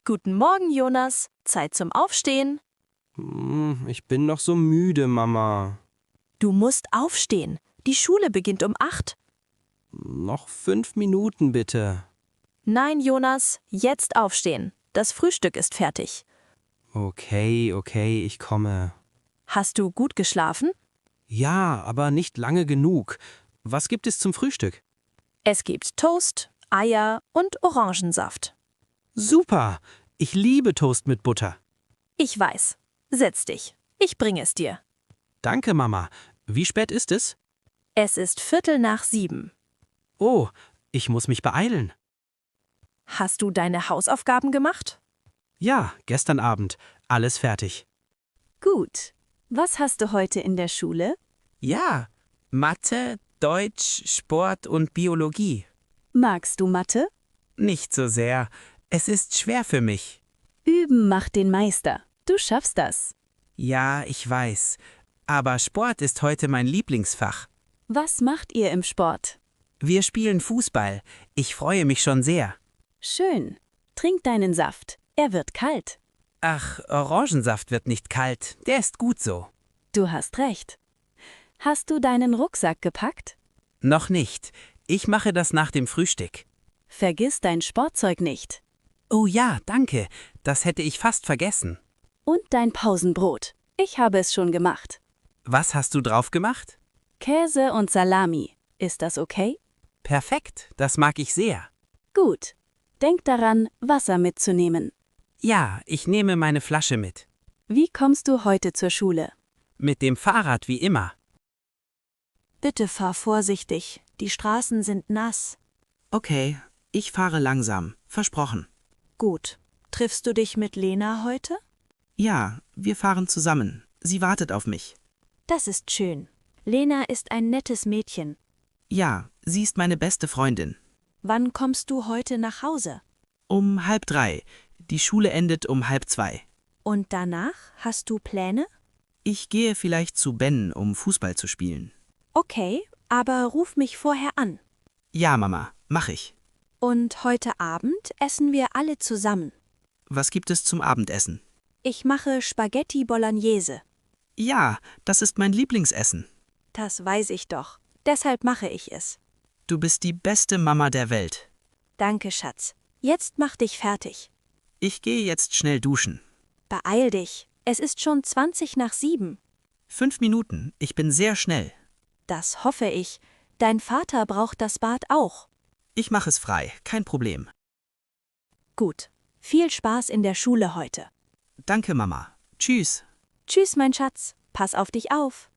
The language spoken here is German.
Guten Morgen, Jonas. Zeit zum Aufstehen. Ich bin noch so müde, Mama. Du musst aufstehen. Die Schule beginnt um 8. Noch 5 Minuten bitte. Nein, Jonas, jetzt aufstehen. Das Frühstück ist fertig. Okay, ich komme. Hast du gut geschlafen? Ja, aber nicht lange genug. Was gibt es zum Frühstück? Es gibt Toast, Eier und Orangensaft. Super! Ich liebe Toast mit Butter. Ich weiß. Setz dich. Ich bringe es dir. Danke, Mama. Wie spät ist es? Es ist 6:15. Oh, ich muss mich beeilen. Hast du deine Hausaufgaben gemacht? Ja, gestern Abend. Alles fertig. Gut. Was hast du heute in der Schule? Ja, Mathe, Deutsch, Sport und Biologie. Magst du Mathe? Nicht so sehr. Es ist schwer für mich. Üben macht den Meister. Du schaffst das. Ja, ich weiß. Aber Sport ist heute mein Lieblingsfach. Was macht ihr im Sport? Wir spielen Fußball. Ich freue mich schon sehr. Schön. Trink deinen Saft. Er wird kalt. Ach, Orangensaft wird nicht kalt. Der ist gut so. Du hast recht. Hast du deinen Rucksack gepackt? Noch nicht. Ich mache das nach dem Frühstück. Vergiss dein Sportzeug nicht. Oh ja, danke. Das hätte ich fast vergessen. Und dein Pausenbrot. Ich habe es schon gemacht. Was hast du drauf gemacht? Käse und Salami. Ist das okay? Perfekt, das mag ich sehr. Gut. Denk daran, Wasser mitzunehmen. Ja, ich nehme meine Flasche mit. Wie kommst du heute zur Schule? Mit dem Fahrrad wie immer. Bitte fahr vorsichtig. Die Straßen sind nass. Okay, ich fahre langsam. Versprochen. Gut. Triffst du dich mit Lena heute? Ja, wir fahren zusammen. Sie wartet auf mich. Das ist schön. Lena ist ein nettes Mädchen. Ja, sie ist meine beste Freundin. Wann kommst du heute nach Hause? Um 1:30. Die Schule endet um 1:30. Und danach hast du Pläne? Ich gehe vielleicht zu Ben, um Fußball zu spielen. Okay, aber ruf mich vorher an. Ja, Mama, mach ich. Und heute Abend essen wir alle zusammen. Was gibt es zum Abendessen? Ich mache Spaghetti Bolognese. Ja, das ist mein Lieblingsessen. Das weiß ich doch. Deshalb mache ich es. Du bist die beste Mama der Welt. Danke, Schatz. Jetzt mach dich fertig. Ich gehe jetzt schnell duschen. Beeil dich. Es ist schon 7:20. 5 Minuten, ich bin sehr schnell. Das hoffe ich. Dein Vater braucht das Bad auch. Ich mache es frei, kein Problem. Gut. Viel Spaß in der Schule heute. Danke, Mama. Tschüss. Tschüss, mein Schatz. Pass auf dich auf.